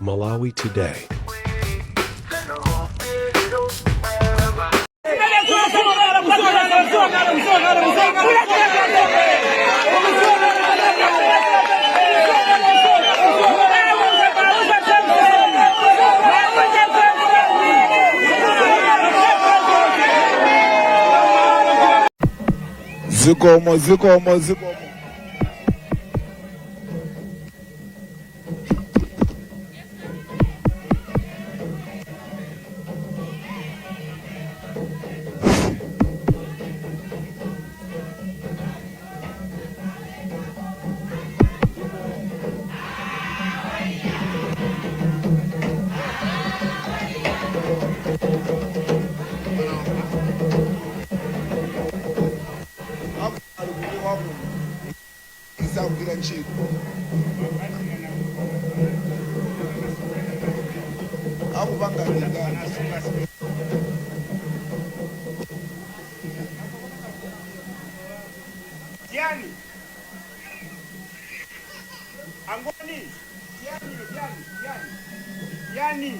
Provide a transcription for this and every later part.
Malawi Today. Zikomo. Diani. Angoni. Diani.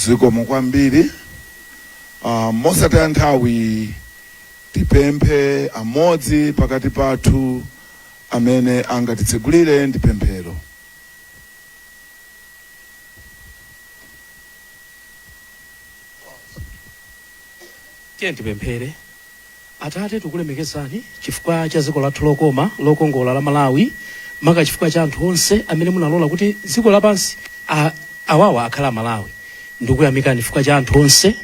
Zikomo kwambiri. Mosataya nthawi tipemphe amodzi pakati pathu amene angatitsegulire ndi pemphero. Tiye tipemphere. Atate tikulemekezani chifukwa cha dziko lathu lokoma lokongola la Malawi, maka chifukwa cha anthu onse amene munalola kuti dziko lapansi awawa akhala Malawi. Ndikuyamikani chifukwa cha anthu onse,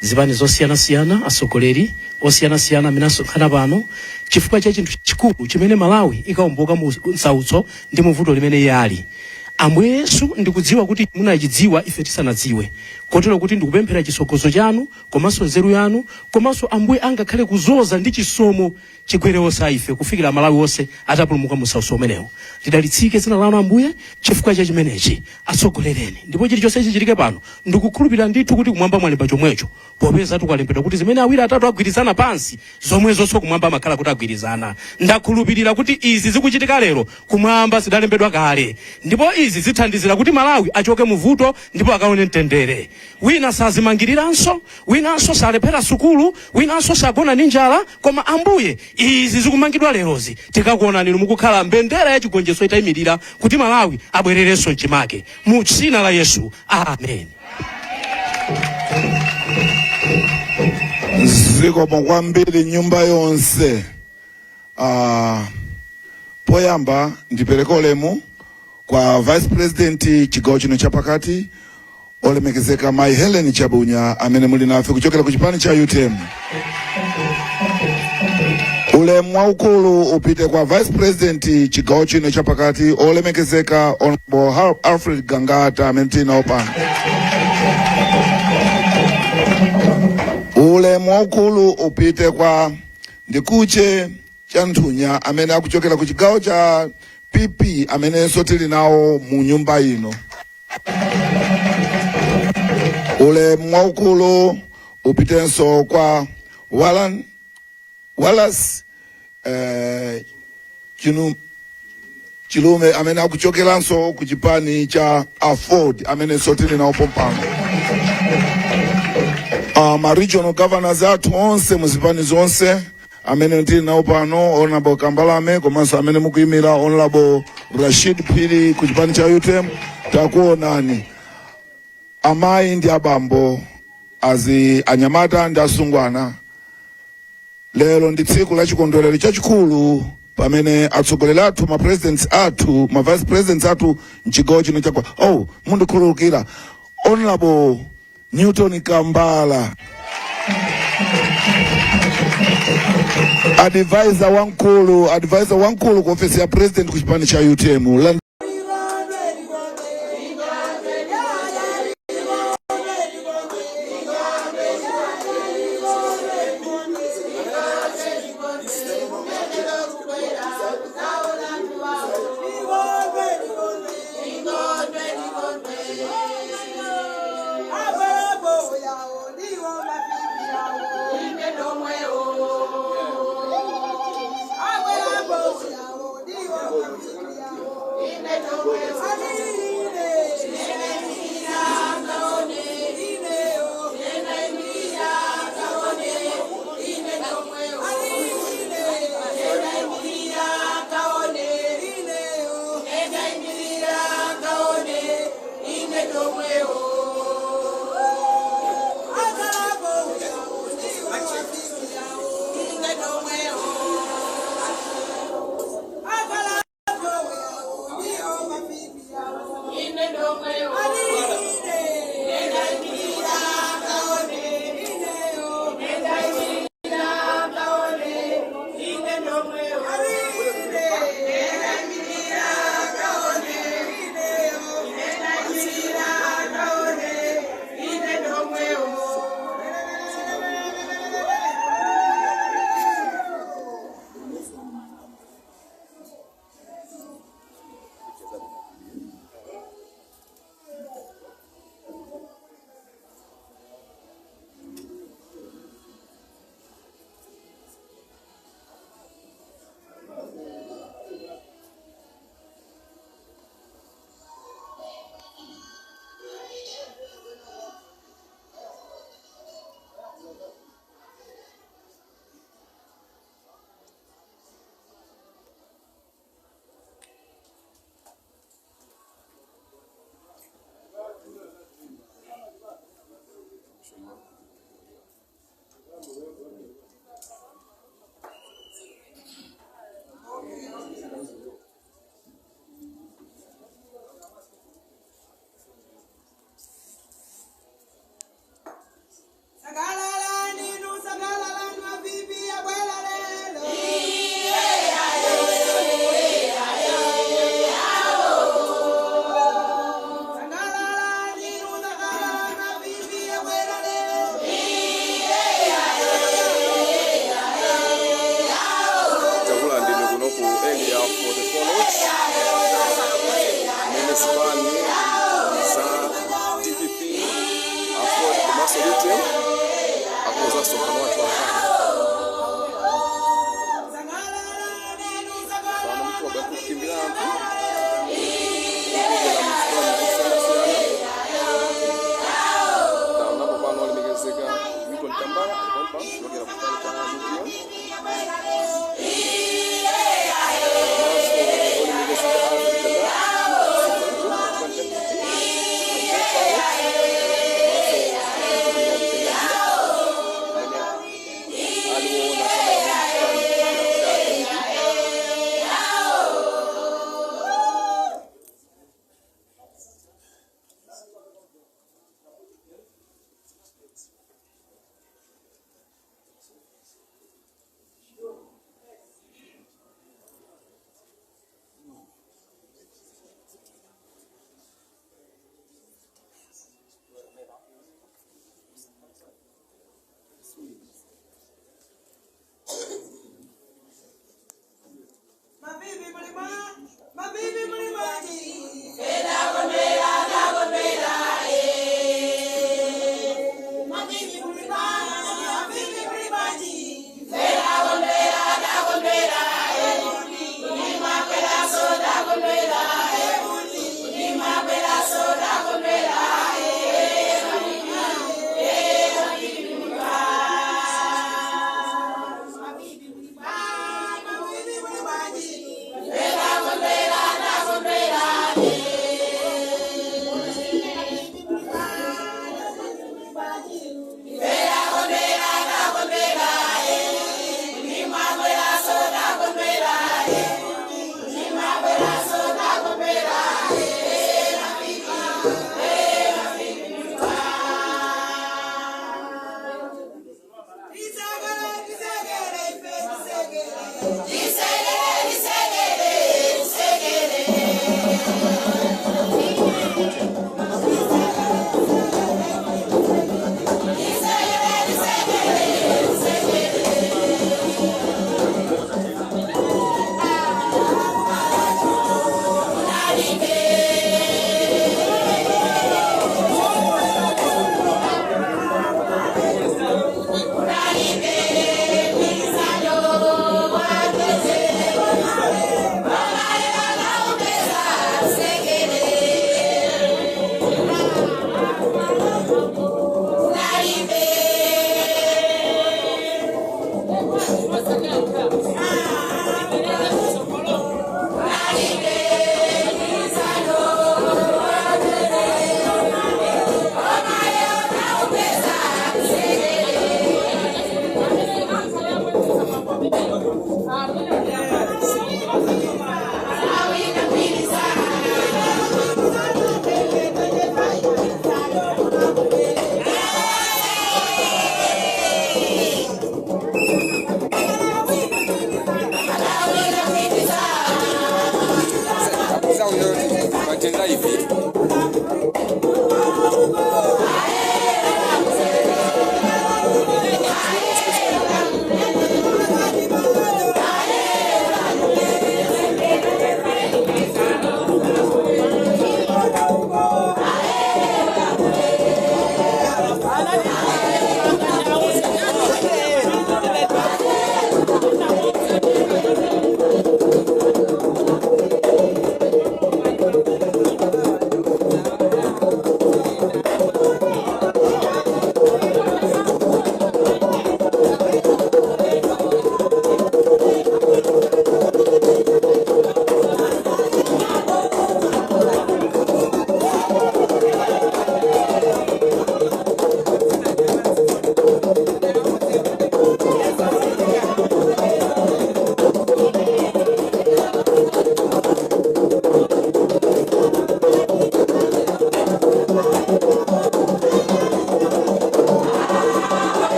zipani zosiyana-siyana, atsogoleri osiyana-siyana amene asonkhana pano, chifukwa cha chinthu chikulu chimene Malawi ikawomboka mu msautso ndi muvuto limene iye ali. Ambuye Yesu ndikudziwa kuti munachidziwa ife tisanadziwe. Kotero kuti ndikupemphera chisokozo chanu, komanso nzeru yanu, komanso Ambuye angakhale kuzoza ndi chisomo chigwere onse ife kufikira Malawi onse atapulumuka mu msautso umenewo. Lidalitsike dzina lanu Ambuye chifukwa cha chimenechi. Atsogolereni. Ndipo chilichonse chichitike pano ndikukhulupirira ndithu kuti kumwamba mwalemba chomwecho. Popeza tukalembedwa kuti zimene awiri atatu agwirizana pansi, zomwezonso kumwamba makhala kuti agwirizana. Ndakhulupirira kuti izi zikuchitika lero kumwamba zidalembedwa kale. Ndipo izi zithandizira kuti Malawi achoke muvuto ndipo akaone mtendere. Wina sazimangiriranso, winanso salephera sukulu, winanso sagona ndi njala, koma Ambuye izi zikumangidwa lerozi tikakuona ninu mukukhala mbendera ya chigonjetso itayimirira kuti Malawi abwererenso mchimake. Mu dzina la Yesu. Amen. Zikomo kwambiri nyumba yonse. Poyamba ndipereka ulemu kwa Vice President chigawo chino chapakati olemekezeka Mai Helen Chabunya amene muli nafe kuchokera ku chipani cha UTM. ulemu waukulu upite kwa Vice President chigawo chino chapakati olemekezeka Honorable Alfred Gangata amentina opano. Ulemu waukulu upite kwa Ndikuche Chanthunya amene akuchokera ku chigawo cha PP amene sotili nawo mu nyumba ino. Ulemu waukulu upitenso kwa Wallace Chilume amene akuchokeranso ku chipani cha Afford amene sotili nawo pompano. Ma regional governors athu onse muzipani zonse amene tili nawo pano, Honorable Kambalame komanso amene mukuyimira Honorable Rashid Phiri ku chipani cha UTM, takuonani. Amayi ndi abambo, anyamata ndi asungwana, lero ndi tsiku la chikondwerero chachikulu pamene atsogoleri athu, ma presidents athu, ma vice presidents athu mchigawo chino chakwa. Mundikhululukira, Honorable Newton Kambala, advisor wankulu ku ofisi ya president ku chipani cha UTM.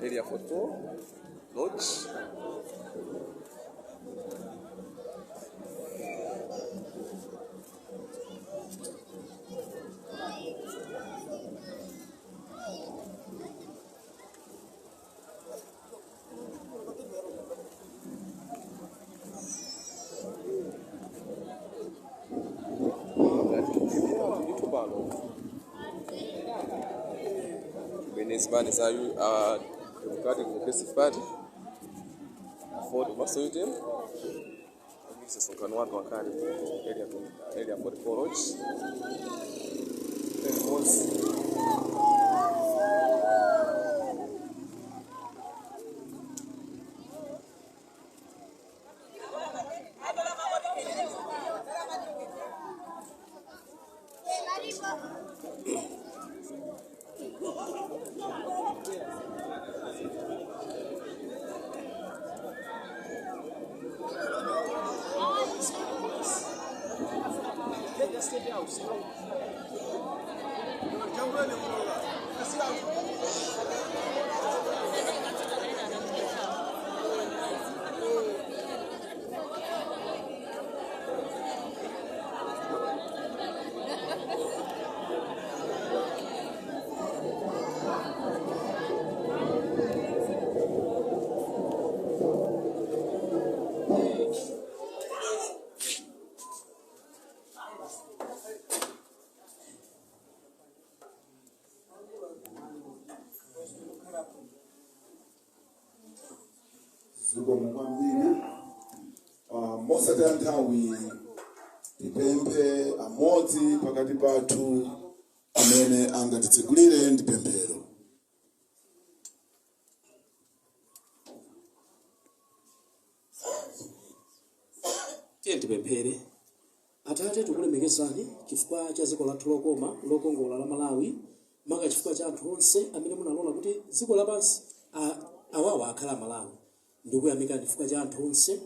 Area 44 Lodge. Benesbani sayu Democratic Progressive Party Ford Masoitem Mr. Sonkano watu wakali area 44 Lodge Mosata nthawi ipempe amodzi pakati pathu amene angatitsekulire ndi pemphero. Tiye tipemphere. Atate tikulemekezani chifukwa cha dziko lathu lokoma lokongola la Malawi, maka chifukwa cha anthu onse amene munalola kuti dziko lapansi awawa akhala Malawi. Ndikuyamika chifukwa cha anthu onse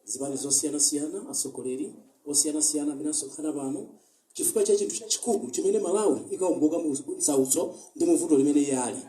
zipani zosiyanasiyana, atsogoleri osiyanasiyana amene asonkhana pano chifukwa cha chinthu chachikulu chimene Malawi ikawomboka mu sautso ndi muvuto limene yali.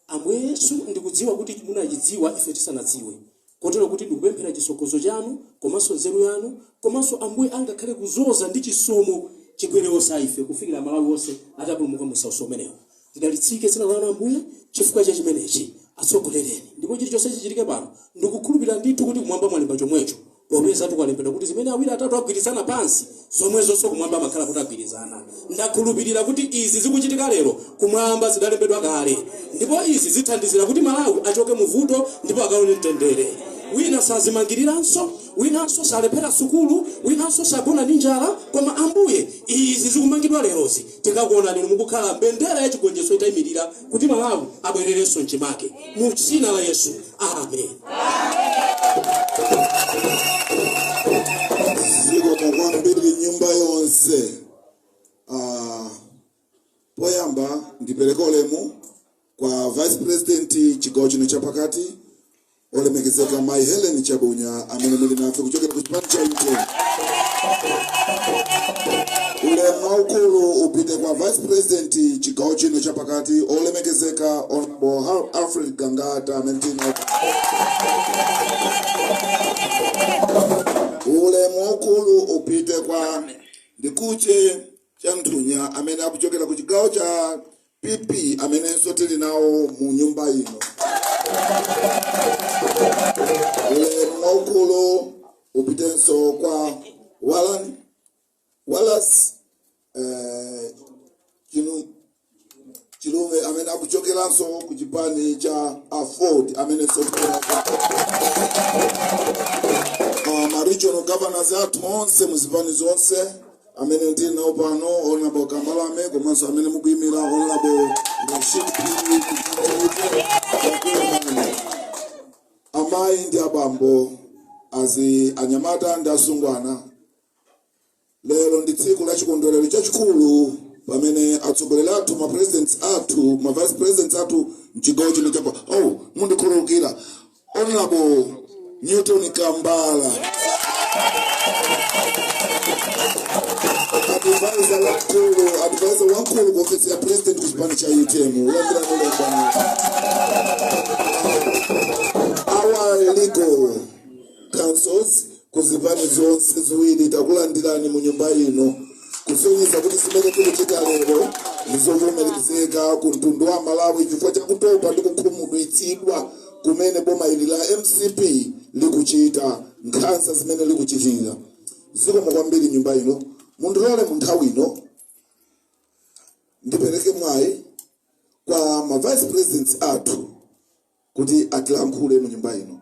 Ambuye Yesu ndikudziwa kuti munachidziwa ife tisanadziwe. Kotero kuti ndikupemphera chisokozo chanu komanso nzeru yanu komanso Ambuye angakhale kuzoza ndi chisomo chikwerewosa ife kufikira Malawi onse atapulumuka mu sautso umenewo. Tidalitsike dzina lanu Ambuye chifukwa cha chimenechi. Atsogolereni ndipo chilichonse chichitike pano ndikukhulupirira ndithu kuti kumwamba mwalemba chomwecho. Popeza tukalembedwa kuti zimene awiri atatu agwirizana pansi zomwezonso kumwamba makhala kuti agwirizana. Ndakhulupirira kuti izi zikuchitika lero kumwamba zidalembedwa kale, ndipo izi zithandizira kuti Malawi achoke muvuto ndipo akaone mtendere. Wina sazimangiriranso, winanso salephera sukulu, winanso sagona ndi njala, koma Ambuye izi zikumangidwa lerozi tikakuonani mukukhala mbendera ya chigonjetso itayimirira kuti Malawi abwererenso mchimake mu dzina la Yesu. Amen. Ziko kwambiri nyumba yonse. Poyamba ndipereka ulemu kwa Vice President chigawo chino chapakati olemekezeka Mai Helen Chabunya amene muli nafe kuchokera ku chipani cha UTM. Ulemu waukulu upite kwa Vice President chigawo chino chapakati olemekezeka Honorable Alfred Gangata amene ulemu waukulu upite kwa Ndikuche Chanthunya amene akuchokera ku chigawo cha PP amenenso tili nawo mu nyumba ino. Ulemu waukulu upitenso kwa Wallace Chilume amene akuchokeranso ku chipani cha Afford amenenso regional governors athu onse muzipani zonse amene ndili nawo pano, Honorable Kambalame komanso amene mukuyimira Honorable Rashid amayi ndi abambo azi anyamata ndi asungwana. Lero ndi tsiku la chikondwerero chachikulu pamene atsogoleri athu ma presidents athu ma vice presidents athu mchigawo chino chapa mundikhululukira Honorable Newton Kambala advisor wankulu ku ofisi ya president ku chipani cha UTM. Our legal councils kuzipani zonse ziwiri takulandirani mu nyumba ino kusonyeza kuti zimene tikuchita lero ndizovomerezeka ku mtundu wa Malawi chifukwa cha kutopa ndi kukhumudwitsidwa kumene boma ili la MCP likuchita nkhanza zimene likuchitira. Zikomo kwambiri nyumba ino mundilole mu nthawi ino ndipereke mwayi kwa ma vice presidents athu kuti atilankhule mu nyumba ino.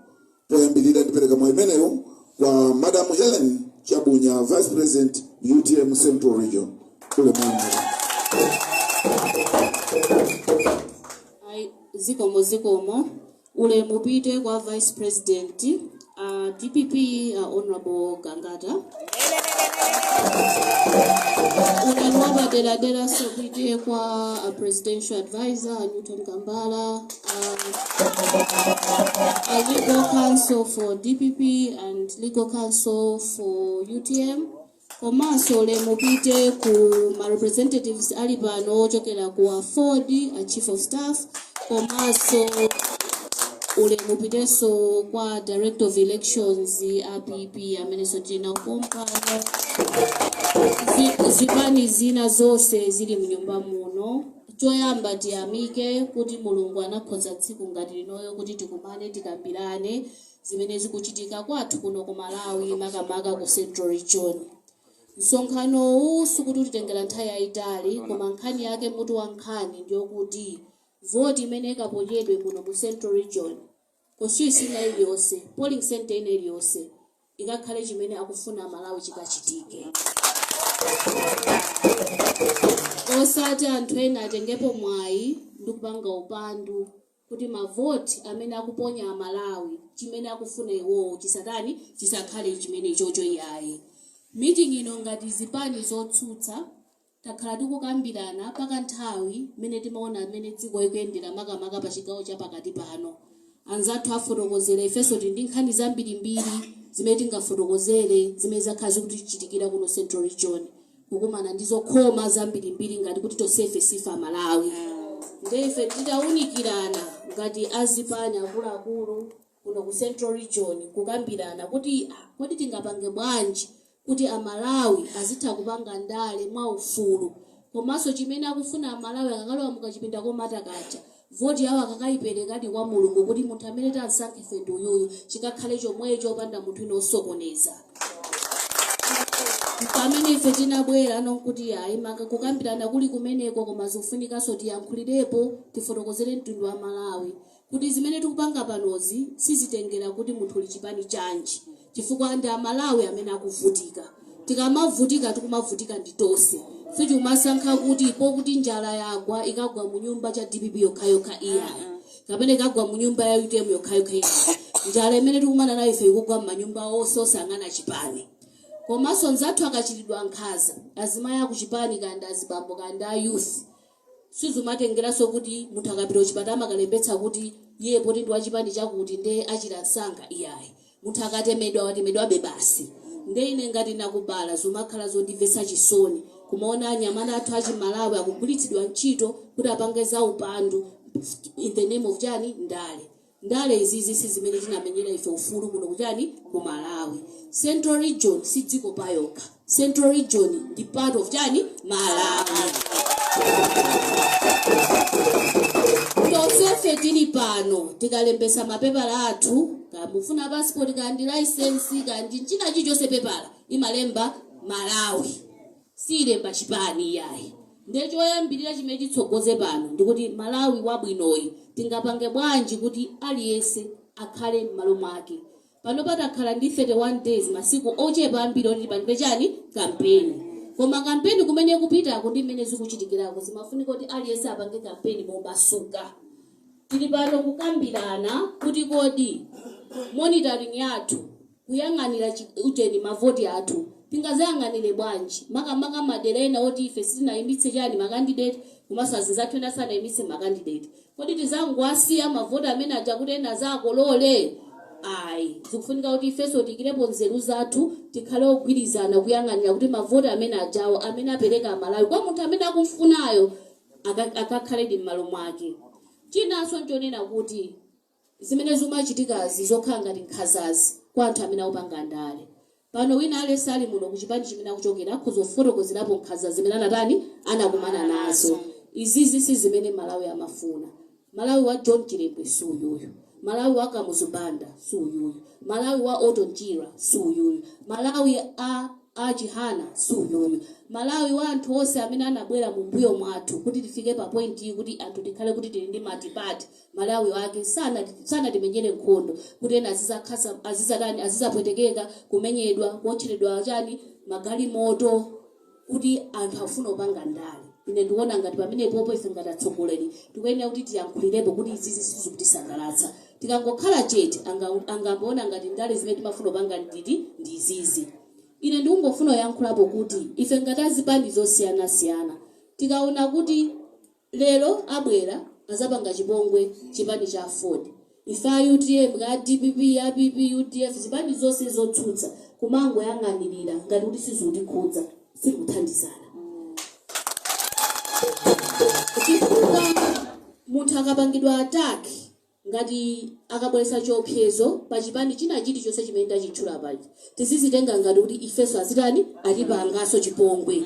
Poyambirira ndipereka mwayi meneyo kwa Madam Helen Chabunya, Vice President UTM Central Region. Zikomo ulemu upite kwa Vice President DPP Honorable Gangata. Ulemu wabaderadera upite kwa Presidential Advisor Newton Kambala, Legal Counsel for DPP and Legal Counsel for UTM. Komanso ulemu upite ku ma representatives alipano chokera ku Afford, a Chief of Staff. Komanso ulemu upiteso kwa Director of Elections APP ameneso tina upompano. Zipani zina zose zili mnyumba muno. Choyamba tiyamike kuti Mulungu anakhoza tsiku ngati linoyo kuti tikumane tikambirane zimene zikuchitika kwathu kuno ku Malawi makamaka ku Central Region. Msonkhano huu sukuti titengera nthawi yayitali koma nkhani yake mutu wa nkhani ndiyo kuti voti imene ikaponyedwe kuno mu Central Region constituency ina iliyonse, polling center ina iliyonse ikakhale chimene akufuna Malawi chikachitike. osati anthu ena atengepo mwayi ndikupanga upandu kuti mavoti amene akuponya amalawi chimene akufuna iwowo chisakhale chimene chocho iyayi. Meeting ino ngati zipani zotsutsa takhala tikukambirana paka nthawi mene timaona mene dziko ikuyendera makamaka pa chigawo cha pakati pano. Anzathu afotokozera ifenso tili ndi nkhani zambirimbiri zimene tingafotokozere zimene zakhala zikutichitikira kuno Central Region. Kukumana ndizo khoma zambirimbiri ngati kuti tosefe sifa Malawi. Ndefe titawunikirana ngati azipani akuluakulu kuno ku Central Region kukambirana kuti kodi tingapange bwanji kuti amalawi azitha kupanga ndale mwa ufulu. Komanso chimene akufuna amalawi akakalowa mukachipinda komatakacha voti yawo akakayiperekadi kwa mulungu kuti munthu amene tansankhe ife ndi uyuyu chikakhale chomwecho opanda munthu ine osokoneza. Pamene ife tinabwera nokuti ayi kukambirana kuli kumeneko koma zofunikanso tiyankhulirepo tifotokozere mtundu wa Malawi kuti zimene tikupanga panozi sizitengera kuti munthu uli chipani chanji chifukwa ndi amalawi amene akuvutika. Tikamavutika tikumavutika nditonse. Sichumasankha kuti pokuti njala yagwa ikagwa mu nyumba cha DPP yokhayokha iyayi kapena ikagwa mu nyumba ya UTM yokhayokha iyayi. Njala imene tikumana nayo ife ikugwa m'manyumba onse osangana chipani. Komanso nzathu akachitidwa nkhaza azimayi akuchipani kandi azibambo kandi a youth sizumatengeranso kuti munthu akapita kuchipatala akalembetsa kuti iye poti ndi wachipani chakuti nde achita msanga iyayi. Munthu akatemedwa watemedwabe basi. Nde ine ngati nakubala zomakhala zondimvetsa chisoni kumaona anyamata athu achimalawi akugwiritsidwa ntchito kuti apange za upandu in the name of chani ndale. Ndale izizi si zimene tinamenyera ife ufulu kuno kuchani ku Malawi. Central Region si dziko payokha. Central Region ndi part of chani Malawi. Tosefe tili pano tikalembesa mapepala athu kamufuna passport kandi license kandi china chilichonse pepala imalemba Malawi silemba chipani yayi. Ndechoyambirira chimene chitsogoze pano ndikuti Malawi wabwinoyi tingapange bwanji kuti aliyense akhale m'malo mwake. Pano patakhala ndi 31 days masiku ochepa ambiri oti palibe chani kampeni. Koma kampeni kumene kupitako ndi mmene zikuchitikirako zimafunika kuti aliyense apange kampeni mobasuka. Tili pano kukambirana kuti kodi monitoring yathu kuyang'anira ucheni mavoti athu tingazayang'anire bwanji makamaka madera ena oti ife sitinayimitse chani makandidate komanso azinzathu ena sanayimitse makandidate. Kodi tizangowasiya mavoti amene aja kuti ena azakolole ayi. Zikufunika kuti ifenso tikirepo nzeru zathu tikhale ogwirizana kuyang'anira kuti mavoti amene ajawo amene apereka amalawi kwa munthu amene akumfunayo akakhale m'malo mwake. Chinanso nchonena kuti zimene zimachitikazi zokhala ngati nkhazazi kwa anthu amene akupanga ndale. Pano wina aliyense ali muno kuchipani chimene akuchokera akuzofotokozerapo nkhazazi zimene anatani anakumana nazo. Izizi si zimene Malawi amafuna. Malawi wa John Chilembwe si uyuyu. Malawi wa Kamuzu Banda si uyuyu. Malawi wa Otto Njira si uyuyu. Malawi a Chihana si uyuyu. Malawi wa anthu onse amene anabwera mu mbuyo mwathu kuti tifike pa point iyi kuti anthu tikhale kuti tili ndi matipati. Malawi wake sana timenyere nkhondo kuti ena azizapwetekeka kumenyedwa kuotcheredwa chani magali moto kuti anthu afuna kupanga ndale. Ine ndikuona ngati pamene popo ife ngati atsogoleri tikuyenera kuti tiyankhulirepo kuti izizi sizikutisangalatsa. Tikangokhala chete angamboona ngati ndale zimene timafuna kupanga ndi izizi. Ine ndikungofuna kuyankhulapo kuti ife ngati azipani zosiyanasiyana tikaona kuti lero abwera azapanga chipongwe chipani cha Ford. Ife a UTM ka DPP ya PP UDF zipani zonse zotsutsa kumangoyang'anirira ngati kuti sizikutikhudza sikuthandizana. Chifukwa munthu akapangidwa attack ngati akabweresa chiopsezo pa chipani china chilichonse chimene tachitchula pachi tizizitenga ngati kuti ifenso azitani atipanganso chipongwe.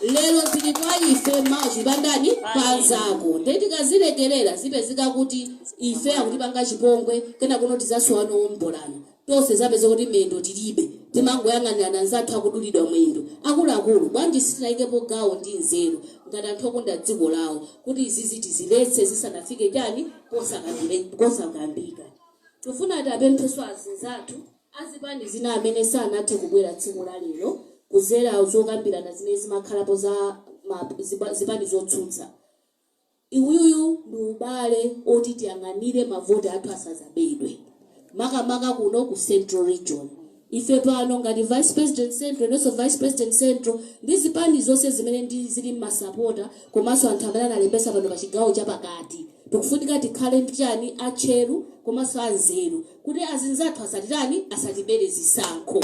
Lero tili kwa ife mawu chipandani panzako nde tikazilekerera zipezeka kuti ife akutipanga chipongwe kena kuno tizasowa ombolana tonse zapeze kuti mendo tilibe timangoyang'anirana nzathu akudulidwa mwendo. Akuluakulu bwanji sitinayikepo gawo ndi nzeru ngati anthu okonda dziko lawo kuti izizi tiziletse zisanafike chani posakambika. Tufuna tapempheso azinzathu azipani zina amene sanathe kubwera tsiku la lero kuzera zokambirana zimene zimakhalapo za zipani zotsutsa. Iwuyu ndi ubale oti tiyang'anire mavoti athu asazabedwe makamaka kuno ku Central Region. Ife pano ngati Vice President Central nenso Vice President Central ndi zipani zonse zimene ndi zili m'masapota komanso anthu amene analembesa pano pa chigawo chapakati tikufunika tikhale mchani atcheru komanso anzeru kuti azinzathu asatitani asatibere zisankho.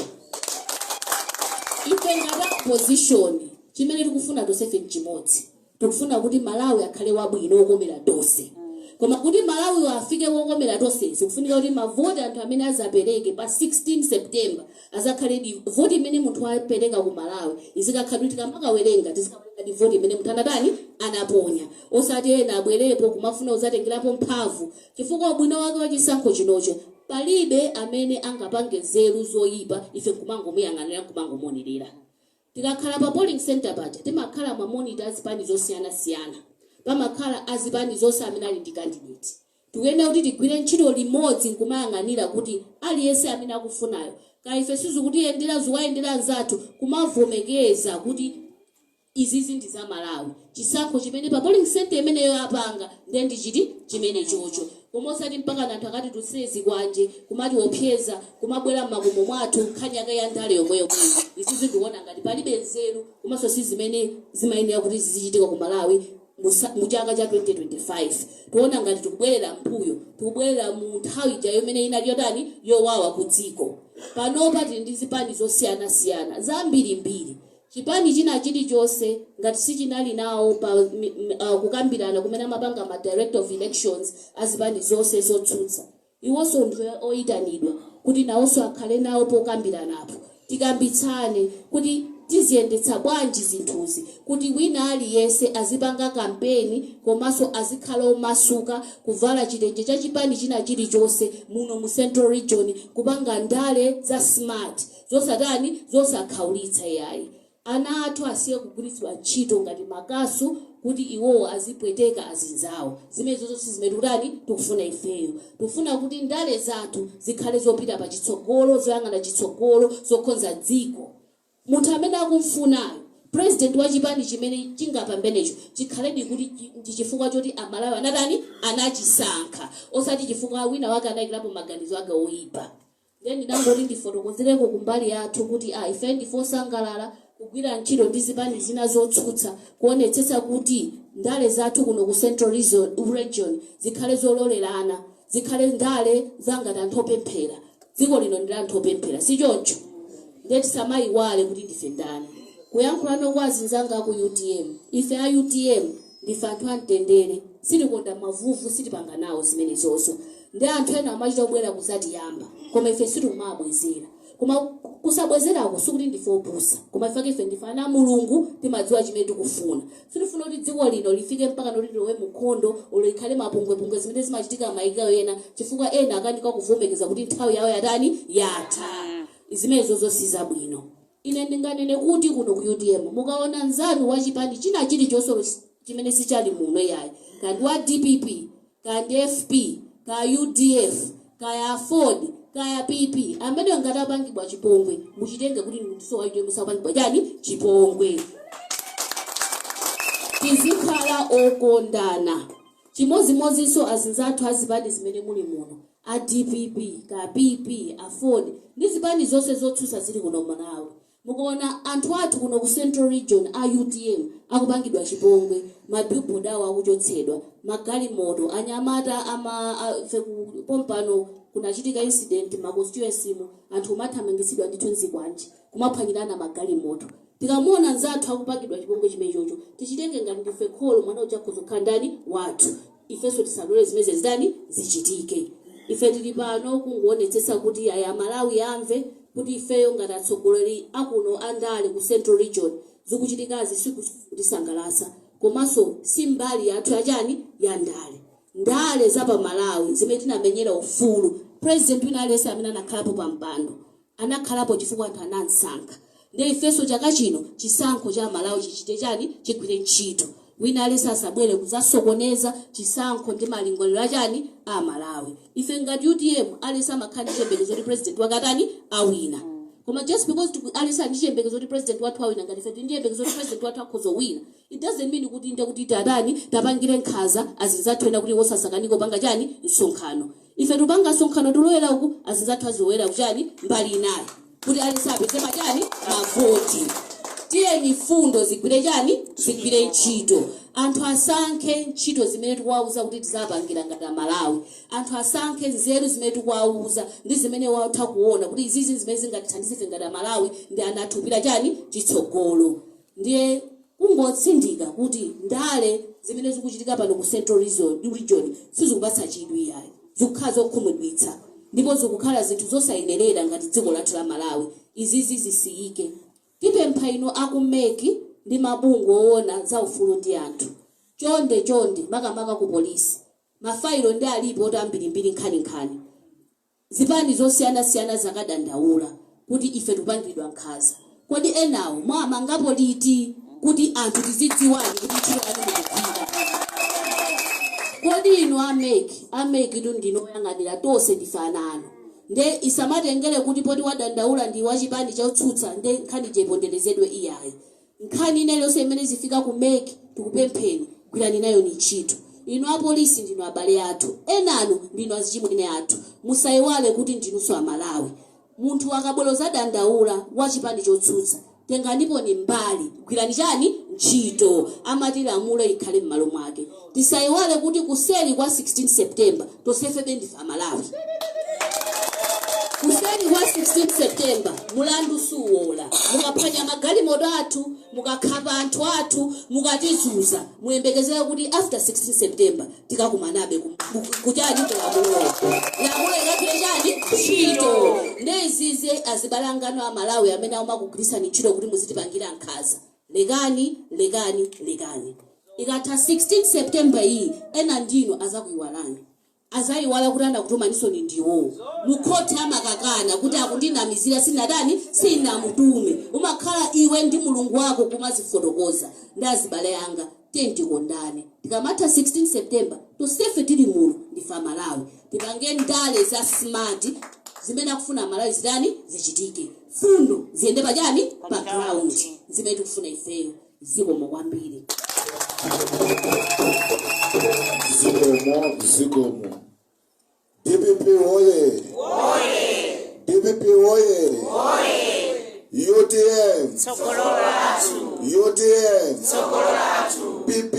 Ife ngati opposition chimene tikufuna tonsefe n'chimodzi. Tikufuna kuti Malawi akhale wabwino wokomera tonse. Koma kuti Malawi afike wokomera tonse zikufunika kuti mavoti anthu amene azapereke pa 16 September azakhale di voti imene munthu apereka ku Malawi izikakhala kuti kamakawerenga tizikawerenga di voti imene munthu anadani anaponya osati ena abwerepo kumafuna uzatengerapo mphamvu chifukwa ubwino wake wa chisankho chinocho palibe amene angapange nzeru zoyipa ife kumangomuyang'anira kumangomonerera. Tikakhala pa polling center paja timakhala mamonita azipani zosiyana-siyana pamakhala azipani zonse amene ali ndi candidate. Tikuyenda kuti tigwire ntchito limodzi nkumayang'anira kuti aliyense amene akufunayo kaya ife sizikutiyendera ziwayendera anzathu kumavomekeza kuti izizi ndi za Malawi. Chisankho chimene pa polling center imeneyo apanga ndi chiti chimene chocho. Koma osati mpaka anthu akati tusezi kwanje kumati opyeza kumabwera m'makomo mwathu nkhanyaka ya ndale yomweyo kuno. Izizi ndikuona ngati palibe nzeru komanso si zimene zimayenera kuti zichitika ku Malawi mu chaka cha 2025. Tuona ngati tikubwerera mpuyo tikubwerera mu nthawi ija imene inali yotani yowawa ku dziko. Panopa tili ndi zipani zosiyana-siyana zambirimbiri. Chipani china chilichonse ngati sichinali nawo pa kukambirana kumene amapanga ma director of elections azipani zonse zotsutsa iwonso ndiwe oyitanidwa kuti nawonso akhale nawo pokambiranapo tikambitsane kuti tiziyendetsa bwanji zinthuzi kuti wina aliyense azipanga kampeni komanso azikhala omasuka kuvala chitenje cha chipani china chilichonse muno mu Central Region kupanga ndale za smart zosatani zosakhaulitsa yayi. Ana athu asiye kugwiritsidwa ntchito ngati makasu kuti iwowo azipweteka azinzawo. Zimene zonse zimene kutani tikufuna ifeyo. Tikufuna kuti ndale zathu zikhale zopita pa chitsogolo zoyang'ana chitsogolo zokhonza dziko. Munthu amene akumfunayo president wa chipani chimene chingapambenecho chikhaledi kuti ndi chifukwa choti Amalawi anatani anachisankha osati chifukwa wina wake anayikirapo maganizo ake oyipa. Then ndangoti ndifotokozereko kumbali yathu kuti ife ndifosangalala kugwira ntchito ndi zipani zina zotsutsa kuonetsetsa kuti ndale zathu kuno ku Central Region zikhale zololerana zikhale ndale zangati anthu opemphera. Dziko lino ndi anthu opemphera si choncho. Ndeti samayiwale kuti ndife ndani. Kuyankhulano kwa azinzanga ku UTM. Ife a UTM ndife anthu amtendere. Sitikonda mavuvu sitipanga nawo zimene zonso. Ndi anthu ena amachita kubwera kuzatiyamba. Koma ife situmabwezera. Koma kusabwezerako sikuti ndife opusa. Koma ife ndife ana Mulungu timadziwa chimene tikufuna. Sitifuna kuti dziko lino lifike mpaka noti lilowe mukhondo olikhale mapungwepungwe zimene zimachitika maiko ena chifukwa ena akanika kuvomekeza kuti nthawi yawo yatani yatha. Zimene zonse zabwino. Ine ndinganene kuti kuno ku UTM mukaona nzanu wa chipani china chilichonse chimene sichali muno yayi. Kandi wa DPP, kandi FP, kaya UDF, kaya Ford, kaya PP amene ngati apangidwa chipongwe muchitenge kuti ndiso wa UTM sapangidwa chani chipongwe. Tizikhala okondana. Chimozimozinso azinzathu azipani zimene muli muno. A DPP, ka PP, a Ford, ndi zipani zonse zotsutsa zili kuno Malawi. Mukuona anthu athu kuno ku Central Region a UTM akupangidwa chipongwe, mabillboard awo akuchotsedwa, magalimoto anyamata pompano kunachitika incident maconstituency mu anthu mathamangisidwa ndi thunzi kwanje kumaphwanyirana magalimoto. Tikamuona nzathu akupangidwa chipongwe chimechocho tichitenge ngati ndife kholo mwana uchakhoza kukhala ndani wathu. Ifenso tisalole zimene zidani zichitike. Ife tili pano kungoonetsetsa kuti aya Malawi amve kuti ifeyo ngati atsogoleri akuno andale ku Central Region zikuchitikazi sikutisangalatsa komanso si mbali yathu yachani ya ndale. Ndale za pa Malawi zimene tinamenyera ufulu. President wina aliyense amene anakhalapo pa mpando anakhalapo chifukwa anthu anasankha. Ndi ifenso chaka chino chisankho cha Malawi chichite chani chigwire ntchito. Wina aliyense asabwere kuzasokoneza chisankho ndi malingaliro achani a Malawi. Ife ngati UTM aliyense amakhala ndi chiyembekezo kuti president wakatani awina. koma just because alisa ndi chiyembekezo kuti president wathu awina ngati feti ndi chiyembekezo kuti president wathu akhoza wina, it doesn't mean kuti inde kuti tadani tapangire nkhaza azinzathu ena kuti wosasakaniko panga chani msonkhano. Ife tupanga msonkhano tulowera uku azinzathu azowera kuchani mbali inayi kuti alisa apezema chani mavoti. Tiyeni fundo zigwire chani zigwire ntchito. Anthu asankhe ntchito zimene tikuwauza kuti tizapangira ngati Malawi. Anthu asankhe nzeru zimene tikuwauza ndi zimene watha kuona kuti izizi zimene zingatithandize ngati Malawi ndi anathupira chani chitsogolo. Ndiye kungotsindika kuti ndale zimene zikuchitika pano ku Central Region sizikupatsa chidwi yayi, zikukhala zokhumudwitsa ndipo zikukhala zinthu zosayenerera ngati dziko lathu la Malawi. Izizi zisiyike. Tipempha ino akumeki ndi mabungwe owona za ufulu ndi anthu. Chonde makamaka ku polisi. Mafailo ndi alipo oti ambirimbiri nkhani. Zipani zosiyana zakadandaula kuti ife tupangidwa nkhaza. Kodi enawo mwamangapo liti kuti anthu tizidziwani kuti ntchito yanu mukugwira. Kodi ino ameki ndinoyang'anira tonse ndifanana. Nde isamatengere kuti poti wadandaula ndi wachipani chautsutsa nde nkhani jeponderezedwe iyayi. Nkhani ineliyonse imene zifika ku meki tikupempheni gwirani nayo ni ntchito. Inu apolisi ndinu abale athu, enanu ndinu azichimwene athu. Musayiwale kuti ndinunso Amalawi. Munthu akabweloza dandaula wachipani chotsutsa tenganipo ni mbali gwirani chani ntchito amati lamulo ikhale m'malo mwake. Tisayiwale kuti kuseli kwa 16 September tosefebe ndife Amalawi. Kuseli kwa 16 September mulandu suwola, mukaphwanya magalimoto athu, mukakhapa anthu athu, mukatizuza, muyembekezera kuti after 16 September tikakumanabe kuchani lamulo. Lamulo ikapire chani ntchito. Ndezize azibalangano Amalawi amene amakugwiritsa ntchito kuti muzitipangira nkhaza. Legani. Ikatha 16 September iyi ena ndino azakuyiwalani. Azayiwala kuti anakutumaniso ni ndiwo. Mukhothe amakakana kuti akundinamizira sinamutume. Umakhala iwe ndi mulungu wako kumazifotokoza. Ndazibale yanga tikondane. Tikamatha 16 September tosefe tili muno ndife Malawi. Tipange ndale za smart zimene akufuna Malawi zichitike. Fundo ziyende pachani pa ground zimene tikufuna ifeyo. Zikomo kwambiri. Zikomo. DPP oye. DPP oye. UTM. UTM. PP.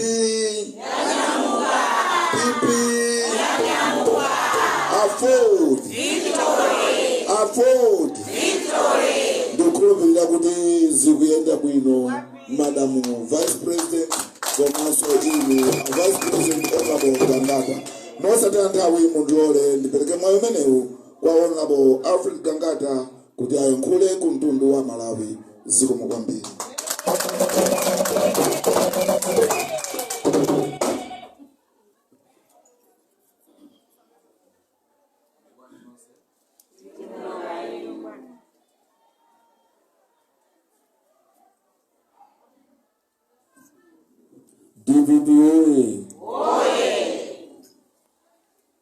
Afford. Ndokhulupirira kuti zikuyenda bwino Madam Vice President komanso inu Vice President Honorable Gangata. Nosatira nthawi mundilole ndipereke mwayi umenewu kwa Honorable Alfred Gangata kuti ayankhule ku mtundu wa Malawi. Zikomo kwambiri. DPP oye.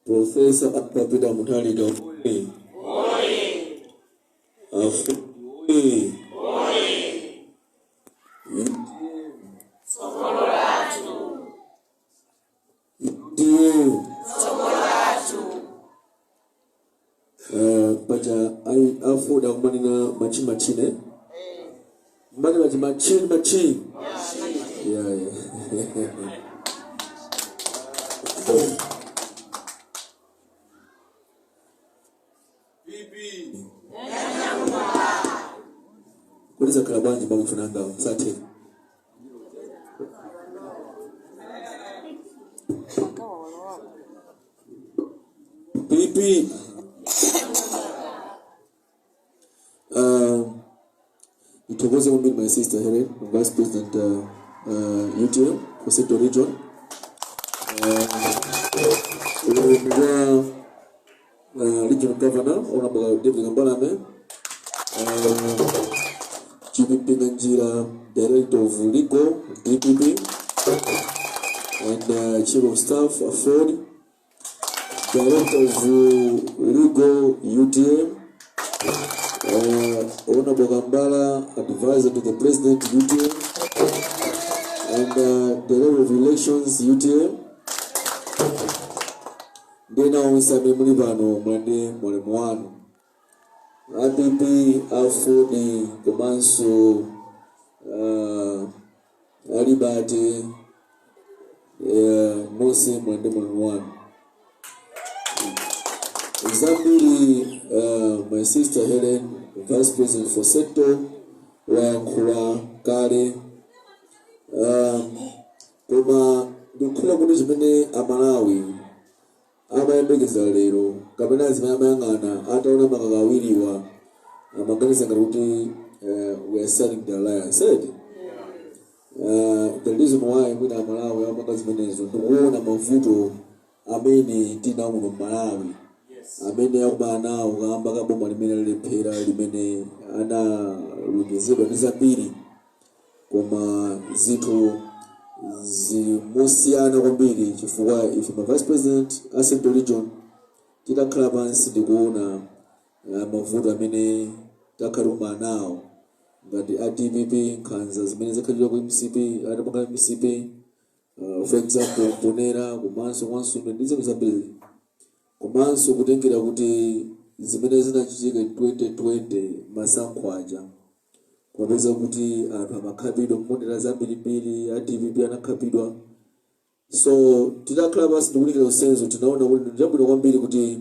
Professor Abdullah Muthalika oye. Afford oye. Baja ai Afford akumanina machine. Mbali machine. Yeah. Kuliza kalabanji babu tunanga sate. PP. Itogoze with my sister Helen, Vice President UTM for Central Region. Regional Governor, Honorable David Gambalame. GPP Nigeria, Director of Legal, DPP. And Chief of Staff, Afford. Director of Legal, UTM. Honorable Kambala, advisor to the President, UTM, and the level of elections, UTM. Then I was a memory bano, Monday, Molemuano. APP, Afodi, Komanso, Alibate, Mose, Monday, Molemuano. Zambili, my sister Helen, Vice President for Sector, Wankura, Kare, Kuma, Dukula Bunishmene, Amalawi, Amayambegeza lero, Kabina Zimamangana, Atona Magawiriwa, Maganisa Garuti, we are selling the alliance. Said the reason why we are Malawi, Amagazmene, is to own a Mafuto, Ameni, Tina Malawi. Amene yakubana ugamba kabo mwalimene lepera limene ana lugezedwa ndi zambiri koma zithu zimusiyana kwambiri chifukwa ife ma Vice President a Central Region tidakhala pansi ndikuona mavuto amene takhaluma nawo ngati ADPP nkhanza zimene zakhalira ku MCP atapanga MCP for example Ponera komanso Mwansume ndizo zambiri komanso kutengera kuti zimene zinachitika 2020 masankhwaja kwapeza kuti anthu amakhapidwa mbondera zambirimbiri ADPP anakhapidwa so tidakhala pansi ndikunikira usenzo tinaona kuti ndiyabwino kwambiri kuti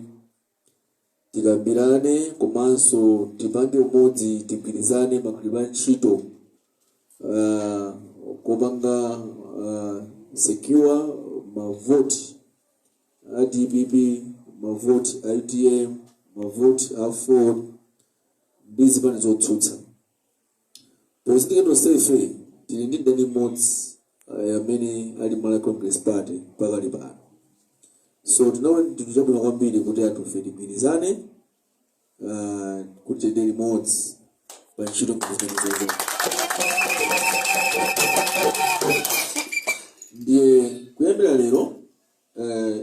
tikambirane komanso tipange umodzi tigwirizane magulu a ntchito kopanga secure mavoti ADPP mavoti ITM mavoti A4 ndizi pani zotsutsa positike tonsefe tili ndi ndani mmodzi amene ali Malawi Congress Party pakali pano so tinaona ndithu chabwino kwambiri kuti anthu tigwirizane kuti tiyende limodzi pa ntchito mkuzimenezo ndiye kuyambira lero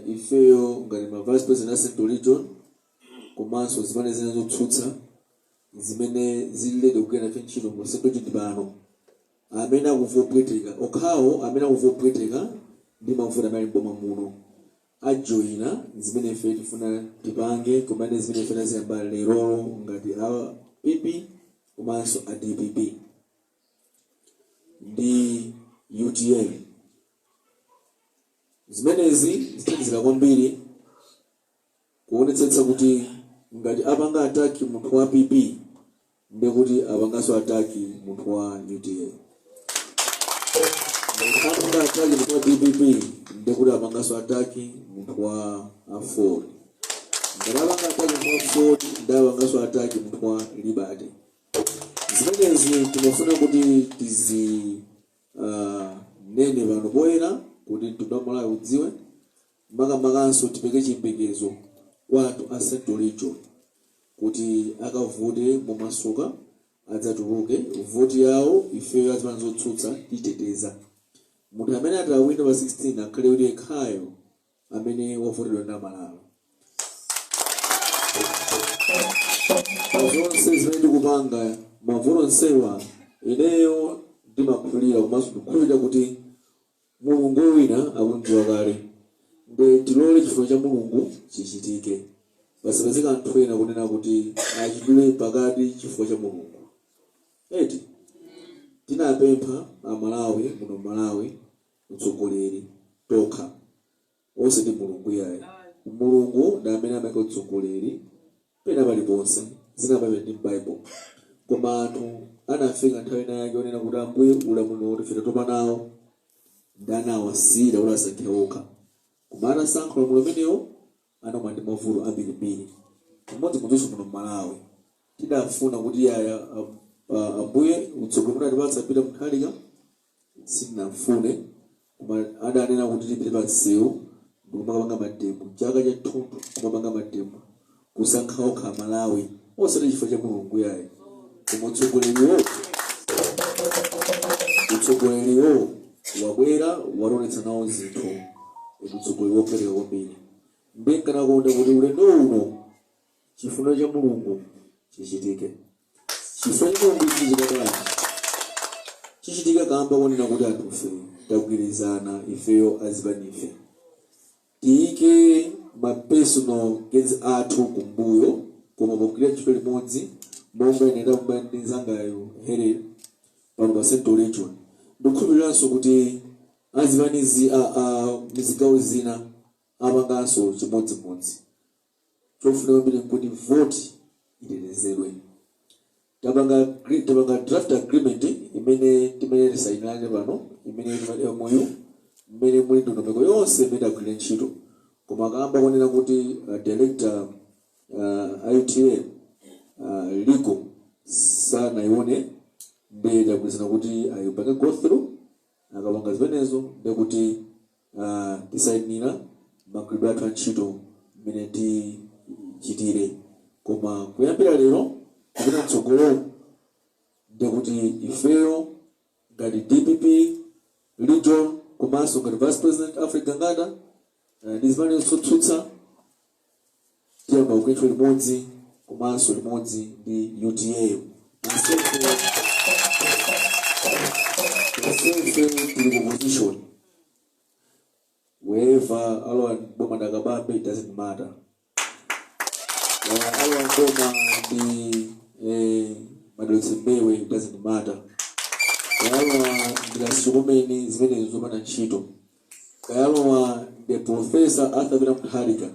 ifeyo ngati ma Vice President a Central Region komanso zimene zinazotsutsa zimene zilileke kugwira nafe ntchito mu Central Region pano amene akuvopweteka okhawo amene akuvopweteka ndi mavuto amene mboma muno ajoina zimene ife tifuna tipange komane zimene ife taziyamba lero ngati APP komanso ADPP ndi UTM zimenezi zithandizira kwambiri kuonetsetsa kuti ngati apanga ataki munthu wa APP ndekuti apanganso ataki munthu wa UTM apanga ataki munthu wa DPP ndekuti apanganso ataki munthu wa A4 ngati apanga ataki munthu wa A4 ndapanganso ataki munthu wa Liberty zimenezi timafuna kuti tizi nene pano poyera kuti mtundu wa Malawi udziwe makamakaso tipeke chiyembekezo kwa anthu a Central Region kuti akavote momasuka adzatuluke voti yawo ifeyo azimana zotsutsa titeteza munthu amene atawina pa 16 akhale kuti ekhayo amene wavotedwa ndi Malawi zonse zimene tikupanga mavoto onsewa ineyo ndimakhulira komanso ndikukhulira kuti Mulungu wina akundiwa kale nde tilole chifuniro cha Mulungu chichitike pasipezeka anthu ena kunena kuti achidule pakati chifuniro cha Mulungu eti tinapempha Amalawi muno Malawi utsogoleri tokha onse ndi Mulungu yaye Mulungu ndi amene amaka utsogoleri pena paliponse zinapabe ndi Bible koma anthu anafika nthawi ina yake onena kuti Ambuye ulamuliro tifika topa nawo ndana wasira ula sankheoka kumana sankho lamulo meneyo anamwa ndi mavuto ambirimbiri kumodzi kundiso muno Malawi tidafuna kuti yaya Ambuye utsogoleri atipatsa pita mkhalika sinafune koma adanena kuti tipite pa nsewu ndikumapanga mademo chaka cha thunthu kumapanga mademo kusankha okha Malawi osati chifukwa cha Mulungu yaye koma utsogoleriwo wabwera walonetsa nawo zinthu utsogoleri wopereka kwambiri mbengana kuonda kuti ulendo uno chifuniro cha Mulungu chichitike chifukwa chikumbukizikabwanji chichitika kamba konena kuti atufe tagwirizana ifeyo azipanife tiyike ma personal gains athu kumbuyo koma pogwira ntchito limodzi monga inenda kubanizangayo here pano pa Central Region. Ndikukhulupiriranso kuti azipanizi mizigawo zina apanganso chimodzimodzi. Chofuna kwambiri kuti vote itetezedwe. Tabanga draft agreement imene timene tisainirane pano imene MOU imene muli ndondomeko yonse imene agwira ntchito koma kamba konena kuti director IUTA legal sanaione ndi agwirizana kuti ayipake go through akapanga zimenezo ndekuti tisainira magwidwe athu antchito imene tichitire koma kuyambira lero kupita mtsogolo ndekuti ifeyo ngati DPP region komanso ngati vice president Africa Ngada ndizimene zotsutsa tiyamba kugwira limodzi komanso limodzi ndi UTA tili position wherever alowa boma ndakabambe it doesn't matter alowa boma ndi madolotsi mbewe it doesn't matter alowa ndilasikumeni zimene zopanda ntchito alowa the professor Arthur Vina Mutharika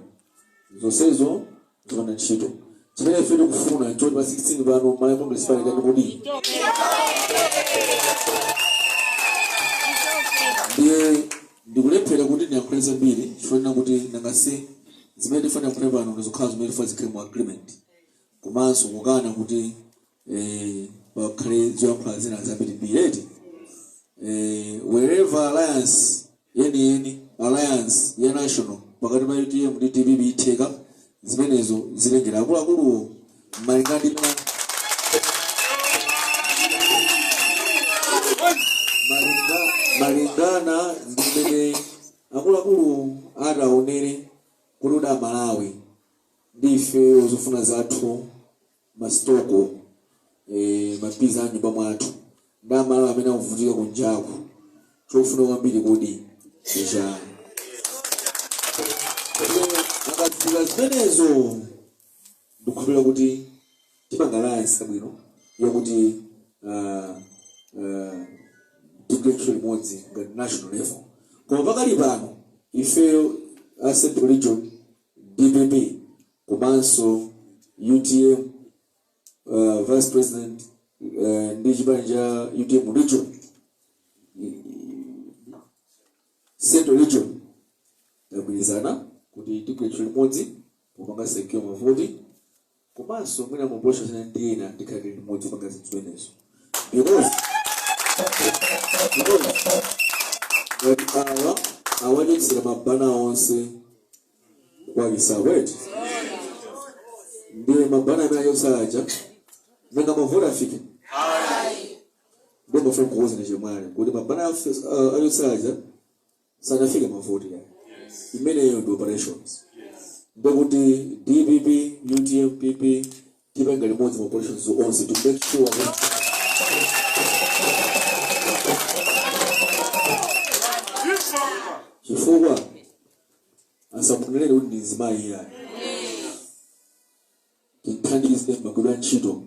zonsezo zopanda ntchito chimene ife tikufuna nchoti pa 16 pano maya municipality kodi ndikulephera kuti ndiyankhule zambiri chifukwa kuti nangasi zimene tifuna kuyankhula pano ndizokhala zimene tifuna zikhale mu agreement komanso kukana kuti pakhale zoyankhula zina zambiri mbireti wherever alliance yeniyeni alliance ya national pakati pa UTM ndi DPP itheka zimenezo zilengera akuluakuluwo malingana ndi mmene akuluakulu ataonere kuti uda Malawi ndi ife zofuna zathu mastoko mapiza a nyumba mwathu ndi Malawi amene akuvutika kunjaku chofuna kwambiri kodi cha akafika zimenezo ndikukhulupirira kuti tipanga alliance kabwino yakuti tigwire limodzi ngati national level koma pakali pano ifeyo a Central Region DPP komanso UTM vice president ndi chipani cha UTM region Central Region tagwirizana kuti tigwire limodzi kupanga secure mavoti komanso mwina mabosha zina ndiyena tikhale limodzi kupanga zimenezo because awachokesera mabana onse kwaisaweti ndiye mabana amene achosaja nanga mavoti afike ndiye mafuna kukuza na chemwali kuti mabana achosaja sanafike mavoti ya imeneyo ndi operations ndekuti DPP UTM PP tipanga limodzi ma operations onse to make sure chifukwa asamunelele kuti ndizimayi yani tithandize magwidwe ntchito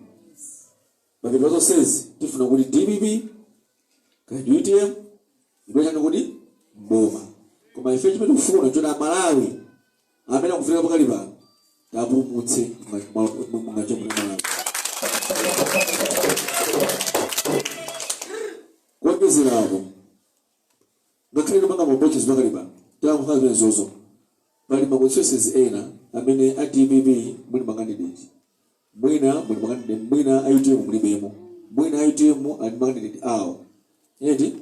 mapeto zonsezi tifuna kuti DPP kati UTM idochana kuti mboma koma ife chimene tikufuna chona Malawi amene akufika pakali pano tapumutse mungachemule Malawi kuongezerapo ngakhale timanga mabochi pakali pano takuhala zimenezozo pali maconstituencies ena amene a DPP muli makandidate mwina muli makandidate mwina a UTM mulibemo mwina a UTM ali makandidate awo eti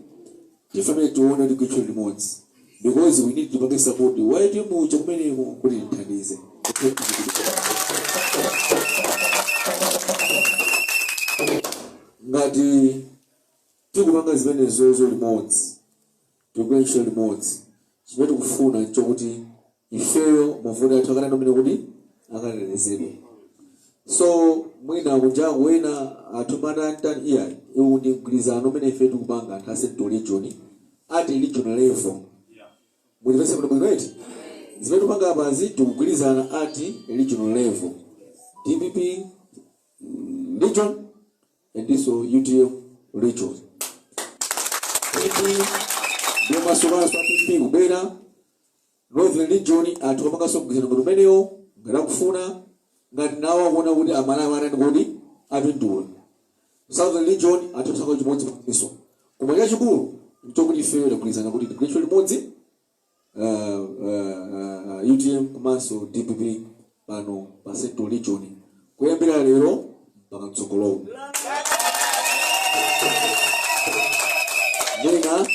tifamene tione tigwire limodzi because we need to make support why do you kumene kuti tithandize ngati tikupanga zimenezo limodzi tikugwira limodzi chimene tikufuna chokuti ifeyo mavoti athu akanena kuti akatetezedwe So mwina kunjangu wena atumana ntani iya iwu ndi mgwirizano umene ife tikupanga anthu a Central Region at regional level. Mulipese kuti bwino eti zimene tikupanga apazi tikugwirizana at regional level. DPP region and this UTM region. Ndiyo masukana sa DPP kubera Northern Region atukapanga so mgwirizano kumeneyo ngati kufuna ngati nawo kuona kuti amalawi ngoti apindula. Southern Region atusaka chimodzi paso. Koma ya chikulu nchokuti ife tikugwirizana kuti tigwirizane limodzi UTM komanso DPP pano pa Central Region. Kuyambira lero mpaka mtsogolo. Ndina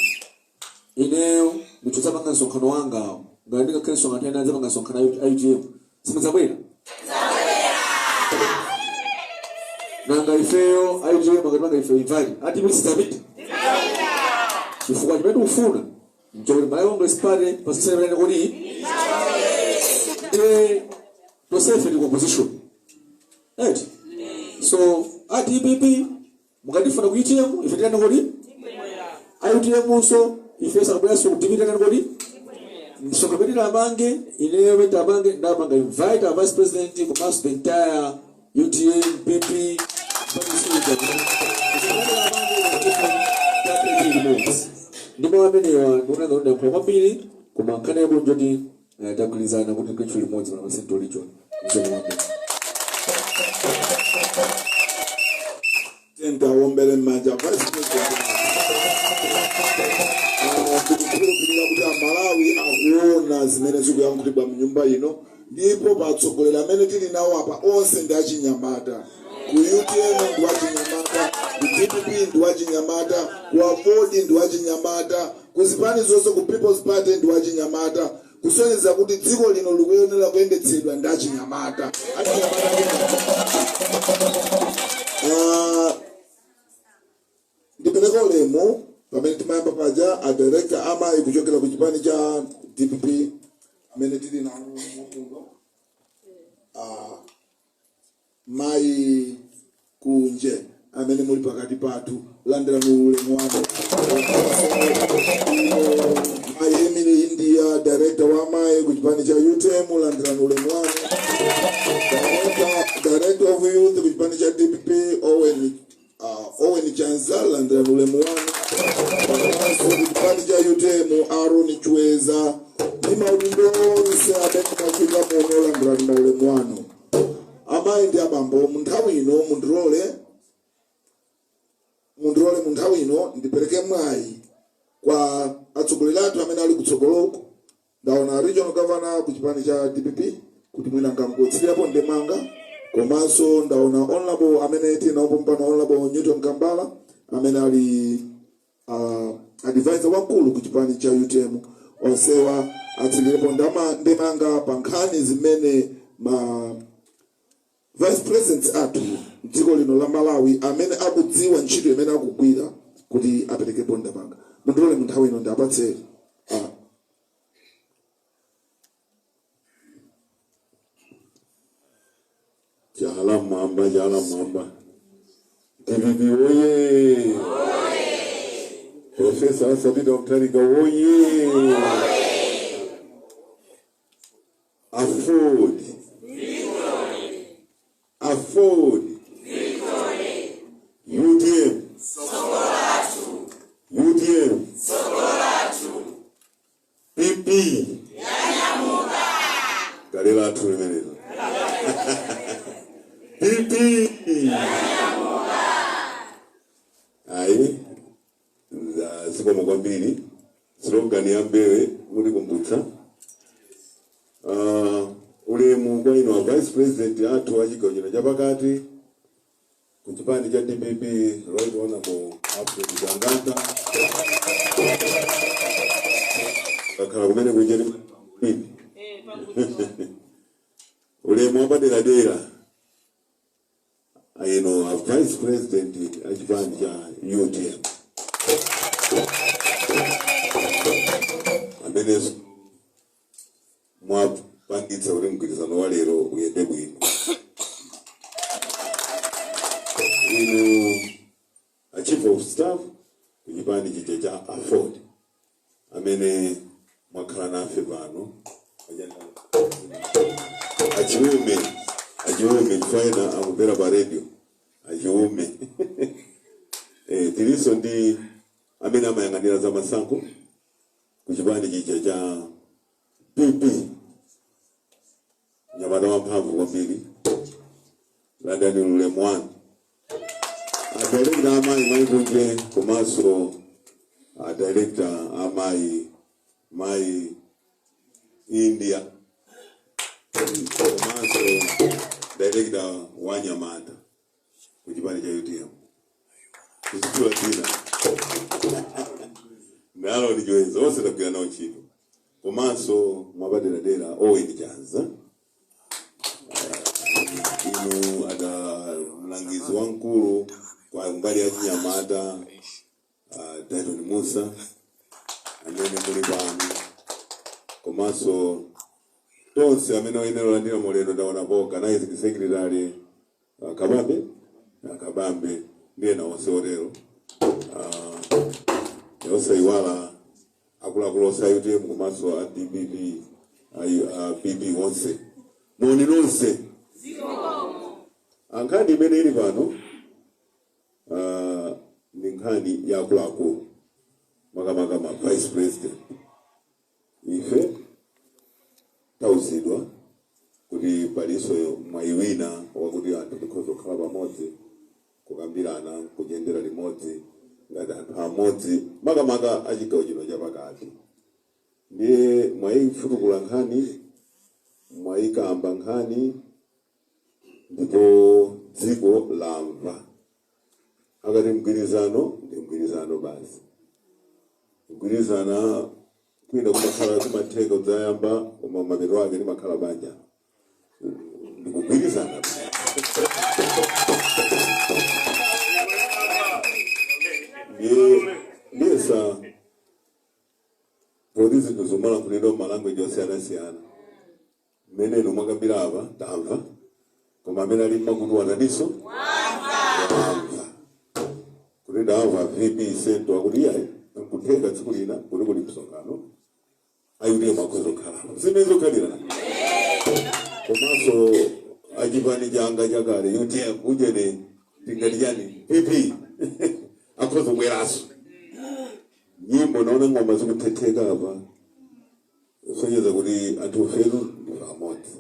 ineyo ndichosapanga nsonkhano wanga ngati ndikakhale nsonkhano ena zapanga nsonkhano ya UTM simudzabwera. Nanga ifeyo UTM akatipanga ifeyo invite ati misitapita chifukwa chimene ufuna mchokoli malawi Congress Party pasisayirane kodi tosefe ndi opposition. Right? So at DPP mukatifuna ku UTM ife tiyane kodi UTM so ife sabwera so kutivitana kodi msokopetira abange ineyo beta abange ndabanga invite a vice president komanso the entire UTM PP ndimo amenewa ndonda kwa mapili koma nkhani yabo njoti tagwirizana kuti tigwirizane limodzi pa Central Region. Tenta wombele manja vice president kukhulupirira kuti amalawi akuona zimene zikuyankhulidwa mnyumba ino ndipo patsogolera amene tili nawo apa onse ndi achinyamata. Ku UTM ndi wachinyamata, ku DPP ndi wachinyamata, ku Afodi ndi wachinyamata, ku zipani zonse ku People's Party ndi wachinyamata. Kusonyeza kuti dziko lino likuyenera kuyendetsedwa ndi achinyamata. Ndipereka ulemu pamene timayamba paja a director amayi kuchokera ku chipani cha DPP amene tili nawo muno. Mai kunje amene muli pakati pathu landira ulemu wanu. Mai Emily India director wa mai ku chipani cha UTM landira ulemu wanu. Director of youth ku chipani cha DPP Owen Chanza landira ulemu wanu. Ku chipani cha UTM Aaron Chweza ni maudindo onse amene mwachita muno landira ulemu wanu. Amayi ndi abambo munthawi ino mundilole munthawi ino ndipereke mwayi kwa atsogoleri athu amene ali kutsogoloko. Ndaona regional governor ku chipani cha DPP kuti mwina ngamgotsirapo ndemanga komanso ndaona honorable amene tinawo pompano honorable Newton Kambala amene ali advisor wakulu ku chipani cha UTM onsewa atsilirepo ndemanga pa nkhani zimene vice president athu dziko lino la Malawi amene akudziwa ntchito imene akugwira kuti aperekepo ndemanga. Mundilole munthawi ino ndapatse Jahala mwamba DPP oye Profesa Sabina Mtarika oye Afford UTM PP Galela tumemeleza PP ziko mkwambiri slogan ya mbele muri kumbutsa ulemu kwa ino vice president athu achigawanyiro chapakati ku chipani cha DPP Right Honorable Alfred Jangata kakhala kumene kunjeni ulemu wapadera a vice president achipani cha UTM amene mwapangitsa kuti mgwirizano wa lero uyende bwino. kuchipani chicha cha afford amene mwakhala nafe pano achiume chifukwa akupera pa radio achiume tiliso ndi amene amayang'anira za masankho kuchipani chicha cha PP nyamata wamphamvu kwambiri ladani lulemwani director amayi Maikunje komanso director amayi Mai India komanso director Wanyamata kuchipani cha UTM kuchitula tina nalo lijoeza ose takira nao chino komanso mwabaderadera Owen Janza inu ada mlangizi wankulu kwa mbali ya Nyamata Dayton Musa amene muli pano komanso tonse amene oyenera landira mulendo ndaona boka naye secretary Kabambe ndiye na onse otero yonse iwala akuluakulu onse UTM komanso a DPP PP onse moni nonse ankhani imene ili pano ni nkhani ya akuluakulu makamaka ma vice president ife tauzidwa kuti paliso mwayiwina wakuti anthu tikhoza kukhala pamodzi kukambirana kudyendera limodzi ngati anthu amodzi makamaka achigawo chino chapakati ndiye mwayifutukula nkhani mwayikamba nkhani ndipo dziko lamva akati mgwirizano ndi mgwirizano basi mgwirizana kwina kumakhala kumatheka udzayamba koma mapeto ake limakhala banja ndikugwirizana ndiyesa poti zinthu zomala kulendo malanguage osiyana-siyana mmene ino mwakambira apa tamva koma amene ali mmakutu wataniso wamva kuti ndamva VP Sento akuti iyayi nkutheka tsiku lina kuti kuli msonkhano ayuliye makhoza okhalamo zimenezo khalira komanso achipani changa chakale UTM ujene tingati chani PP akhoza kubweraso nyimbo naona ngoma zikuthetheka apa sonyeza kuti anthu feru ndi pamodzi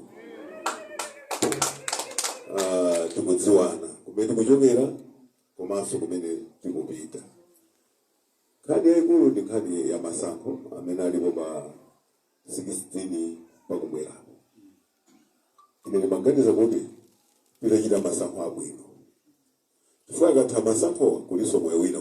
tikudziwana kumene tikuchokera komanso kumene tikupita. Nkhani yayikulu ndi nkhani ya masankho amene alipo pa 16 pakumwera. Ine ndimaganiza kuti pitachita masankho abwino chifukwa akatha masankho kuliso moyo wina